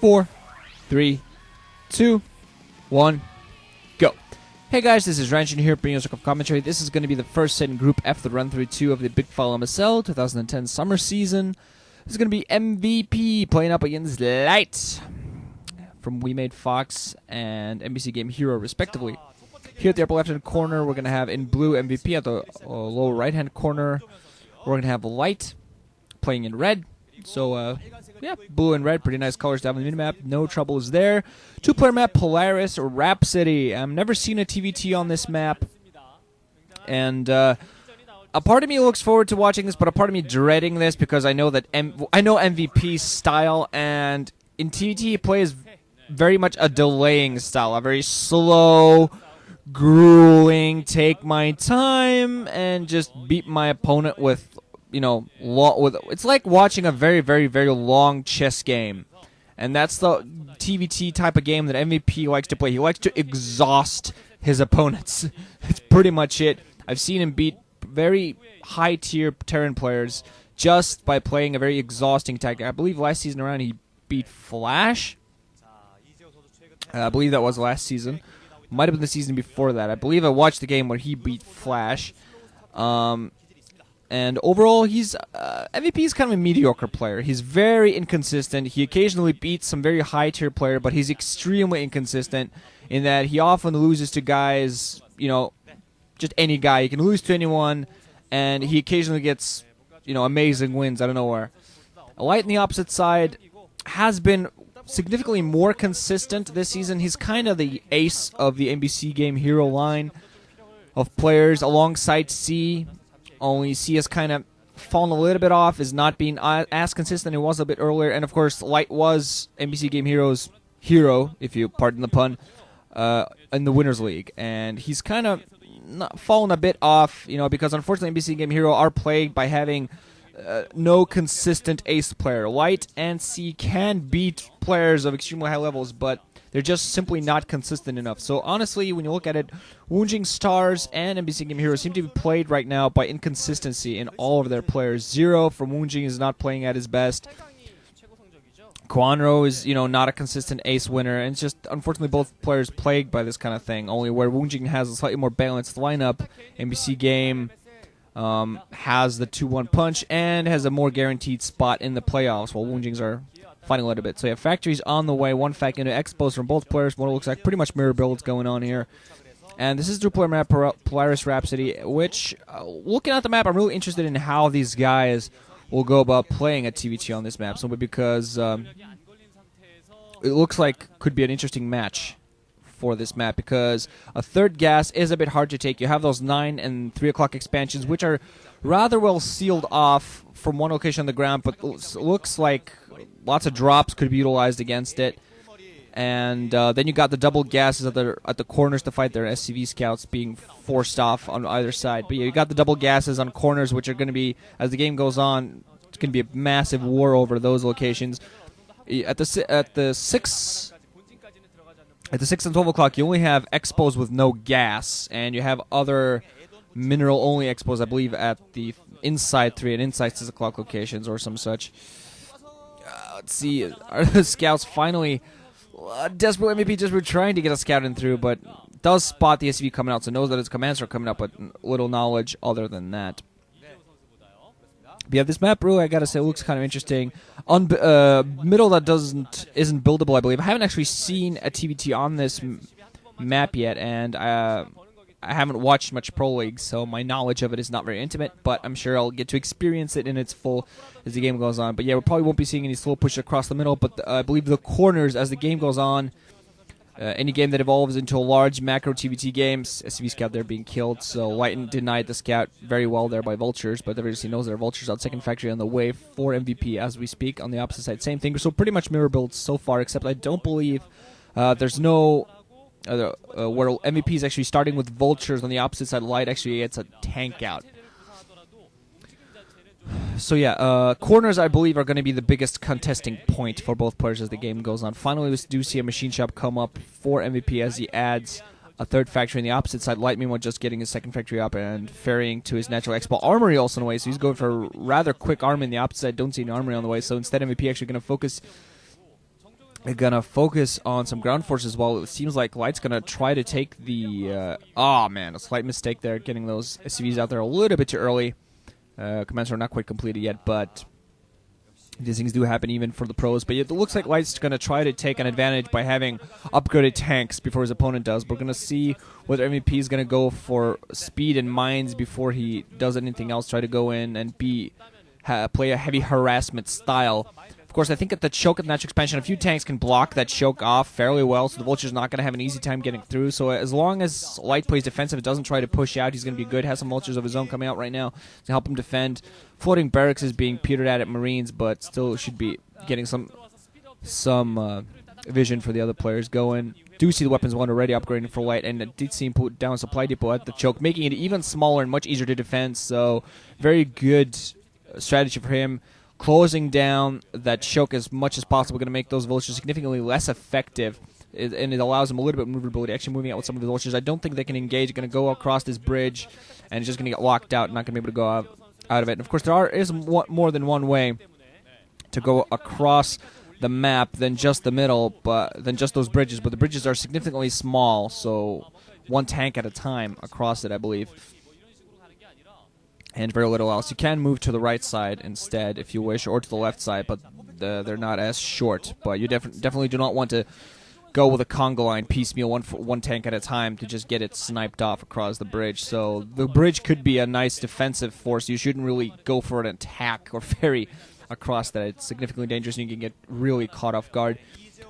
4, 3, 2, 1, go. Hey guys, this is Ranchin here bringing us a commentary. This is going to be the first set in Group F, the Ro32 of the Bigfile MSL 2010 summer season. This is going to be MVP playing up against Light from We Made Fox and NBC Game Hero, respectively. Here at the upper left-hand corner, we're going to have in blue MVP. At the lower right-hand corner, we're going to have Light playing in red. So, yeah, blue and red, pretty nice colors down on the minimap. No troubles there. Two-player map, Polaris Rhapsody. I've never seen a TVT on this map. And a part of me looks forward to watching this, but a part of me dreading this because I know that I know MVP's style, and in TVT he plays very much a delaying style, a very slow, grueling, take my time, and just beat my opponent with, you know, it's like watching a very, very, very long chess game. And that's the TVT type of game that MVP likes to play. He likes to exhaust his opponents. That's pretty much it. I've seen him beat very high-tier Terran players just by playing a very exhausting tactic. I believe last season around he beat Flash. I believe that was last season. Might have been the season before that. I believe I watched the game where he beat Flash. And overall, he's MVP is kind of a mediocre player. He's very inconsistent. He occasionally beats some very high-tier player, but he's extremely inconsistent in that he often loses to guys, you know, just any guy. He can lose to anyone, and he occasionally gets, you know, amazing wins out of nowhere. Light on the opposite side has been significantly more consistent this season. He's kind of the ace of the NBC Game Hero line of players alongside C. Only C has kind of fallen a little bit off, is not being as consistent as it was a bit earlier. And, of course, Light was NBC Game Hero's hero, if you pardon the pun, in the Winners League. And he's kind of fallen a bit off, you know, because, unfortunately, NBC Game Hero are plagued by having no consistent ace player. Light and C can beat players of extremely high levels, but they're just simply not consistent enough. So honestly, when you look at it, Woonjing Stars and NBC Game Hero seem to be played right now by inconsistency in all of their players. Zero from Woonjing is not playing at his best. Quanro is, you know, not a consistent ace winner, and it's just, unfortunately, both players plagued by this kind of thing. Only where Woonjing has a slightly more balanced lineup, NBC Game has the 2-1 punch and has a more guaranteed spot in the playoffs, while Woonjings are fighting a little bit. So you have factories on the way, one fact into expos from both players. One looks like pretty much mirror builds going on here. And this is two-player map, Polaris Rhapsody, which, looking at the map, I'm really interested in how these guys will go about playing a TVT on this map, simply because it looks like could be an interesting match for this map, because a third gas is a bit hard to take. You have those 9 and 3 o'clock expansions, which are rather well sealed off from one location on the ground, but looks like lots of drops could be utilized against it. And then you got the double gases at the corners to fight their SCV scouts being forced off on either side. But yeah, you got the double gases on corners, which are going to be, as the game goes on, it's going to be a massive war over those locations. At the 6 and 12 o'clock, you only have expos with no gas, and you have other mineral-only expos, I believe, at the inside 3 and inside 6 o'clock locations or some such. Let's see, are the scouts finally desperate? MVP just trying to get a scout in through, but does spot the SCV coming out, so knows that his commands are coming up, but little knowledge other than that. But yeah, this map, really, I gotta say, looks kind of interesting. On middle, that isn't buildable, I believe. I haven't actually seen a TVT on this map yet, and I haven't watched much Pro League, so my knowledge of it is not very intimate, but I'm sure I'll get to experience it in its full as the game goes on. But yeah, we probably won't be seeing any slow push across the middle, but I believe the corners, as the game goes on, any game that evolves into a large macro TVT game, SCV scout there being killed, so Lighten denied the scout very well there by vultures, but everybody knows there are vultures out second factory on the way for MVP as we speak. On the opposite side, same thing. So pretty much mirror builds so far, except I don't believe there's no where MVP is actually starting with vultures on the opposite side. Light actually gets a tank out. So yeah, corners, I believe, are going to be the biggest contesting point for both players as the game goes on. Finally, we do see a machine shop come up for MVP as he adds a third factory on the opposite side. Light, meanwhile, just getting his second factory up and ferrying to his natural expo. Armory also on the way, so he's going for a rather quick arm in the opposite side. Don't see an armory on the way, so instead MVP actually going to focus They're going to focus on some ground forces while it seems like Light's going to try to take the... oh, man, a slight mistake there, getting those SCVs out there a little bit too early. Commands are not quite completed yet, but these things do happen even for the pros. But it looks like Light's going to try to take an advantage by having upgraded tanks before his opponent does. We're going to see whether MVP is going to go for speed and mines before he does anything else, try to go in and play a heavy harassment style. Of course, I think at the choke at the natural expansion, a few tanks can block that choke off fairly well, so the Vulture's not going to have an easy time getting through. So as long as Light plays defensive and doesn't try to push out, he's going to be good. Has some Vultures of his own coming out right now to help him defend. Floating barracks is being petered at Marines, but still should be getting some vision for the other players going. Do see the weapons one already upgrading for Light, and I did see him put down a supply depot at the choke, making it even smaller and much easier to defend. So very good strategy for him. Closing down that choke as much as possible, going to make those Vultures significantly less effective, and it allows them a little bit of maneuverability, actually moving out with some of the Vultures. I don't think they can engage. Going to go across this bridge, and it's just going to get locked out, not going to be able to go out of it. And of course, there is more than one way to go across the map than just the middle, than just those bridges. But the bridges are significantly small, so one tank at a time across it, I believe. And very little else. You can move to the right side instead if you wish, or to the left side, but they're not as short. But you definitely do not want to go with a conga line piecemeal, one tank at a time, to just get it sniped off across the bridge. So the bridge could be a nice defensive force. You shouldn't really go for an attack or ferry across that. It's significantly dangerous and you can get really caught off guard.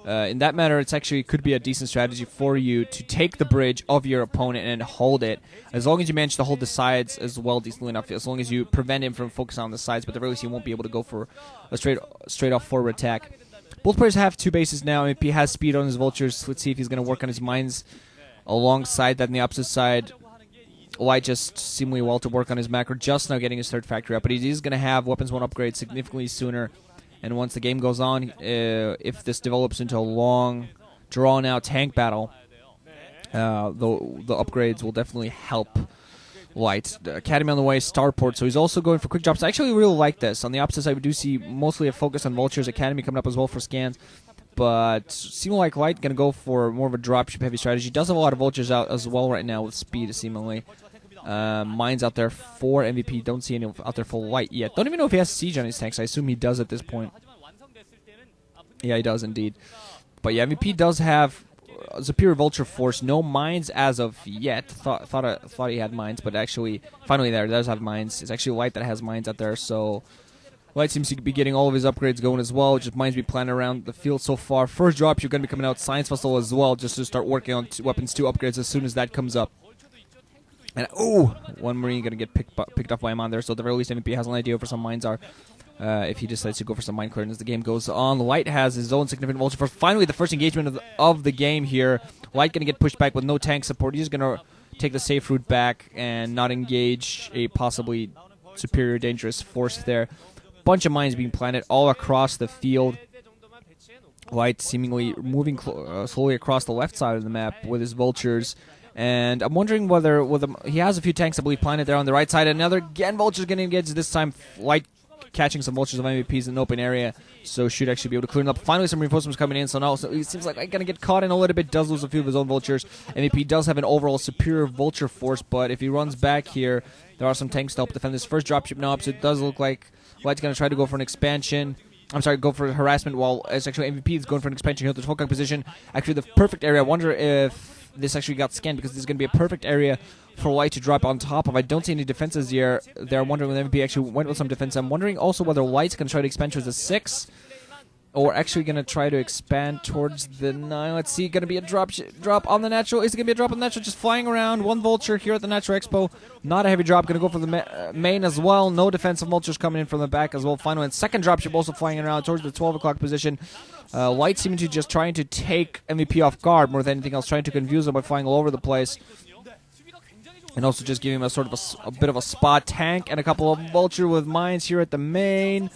In that matter, it's actually could be a decent strategy for you to take the bridge of your opponent and hold it, as long as you manage to hold the sides as well decently enough, as long as you prevent him from focusing on the sides, but at the very least he won't be able to go for a straight off forward attack. Both players have two bases now. MP has speed on his Vultures. Let's see if he's going to work on his mines alongside that. On the opposite side, Light just seemingly well to work on his macro, just now getting his third factory up, but he is going to have weapons 1 upgrade significantly sooner. And once the game goes on, if this develops into a long, drawn-out tank battle, the upgrades will definitely help Light. Academy on the way, Starport, so he's also going for quick drops. I actually really like this. On the opposite side, we do see mostly a focus on Vultures. Academy coming up as well for scans. But seeming like Light going to go for more of a dropship-heavy strategy. He does have a lot of Vultures out as well right now with speed, seemingly. Mines out there for MVP. Don't see any out there for Light yet. Don't even know if he has siege on his tanks. I assume he does at this point. Yeah, he does indeed. But yeah, MVP does have a superior Vulture force. No mines as of yet. Thought he had mines, but actually, finally there, he does have mines. It's actually Light that has mines out there, so Light seems to be getting all of his upgrades going as well. Just mines be planted around the field so far. First drop, you're going to be coming out Science Festival as well, just to start working on weapons 2 upgrades as soon as that comes up. And one Marine going to get picked off by him on there, so at the very least MVP has an idea where some mines are. If he decides to go for some mine clearing as the game goes on. Light has his own significant Vulture force. Finally, the first engagement of the game here. Light going to get pushed back with no tank support. He's going to take the safe route back and not engage a possibly superior dangerous force there. Bunch of mines being planted all across the field. Light seemingly moving slowly across the left side of the map with his Vultures. And I'm wondering whether he has a few tanks, I believe, planted there on the right side. Another, again, Vulture's going to engage this time. Light catching some Vultures of MVPs in an open area, so should actually be able to clear them up. Finally, some reinforcements coming in, so now it seems like Light going to get caught in a little bit. Does lose a few of his own Vultures. MVP does have an overall superior Vulture force, but if he runs back here, there are some tanks to help defend this first dropship now up, so it does look like Light's going to try to go for an expansion. I'm sorry, go for harassment, while it's actually MVP is going for an expansion here at the focus position. Actually, the perfect area. I wonder if this actually got scanned, because this is going to be a perfect area for Light to drop on top of. I don't see any defenses here. They're wondering when MVP actually went with some defense. I'm wondering also whether Light's going to try to expand towards the 6, or actually going to try to expand towards the 9. Let's see, going to be a drop on the natural. Is it going to be a drop on the natural? Just flying around. One Vulture here at the Natural Expo. Not a heavy drop. Going to go for the main as well. No defensive Vultures coming in from the back as well. Final and second dropship also flying around towards the 12 o'clock position. Light seeming to just trying to take MVP off guard more than anything else, trying to confuse him by flying all over the place. And also just giving him a sort of a bit of a spot tank and a couple of Vulture with mines here at the main.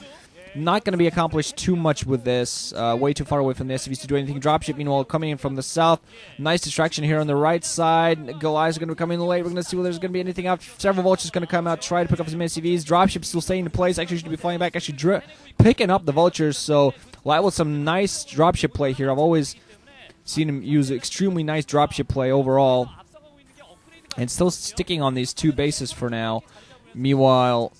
Not going to be accomplished too much with this. Way too far away from the SCVs to do anything. Dropship, meanwhile, coming in from the south. Nice distraction here on the right side. Goliath's going to come in late. We're going to see whether there's going to be anything out. Several Vultures going to come out, try to pick up some SCVs. Dropship still staying in place. Actually, should be flying back. Actually, picking up the Vultures. So Light with some nice dropship play here. I've always seen him use extremely nice dropship play overall. And still sticking on these 2 bases for now. Meanwhile,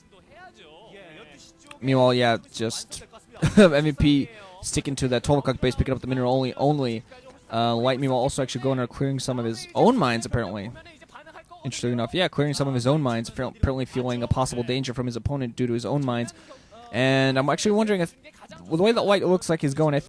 yeah, just MVP sticking to that 12 o'clock base, picking up the mineral only. Light, meanwhile, also actually going and clearing some of his own mines, apparently. Interesting enough, yeah, clearing some of his own mines, apparently feeling a possible danger from his opponent due to his own mines. And I'm actually wondering if, with the way that Light looks like he's going,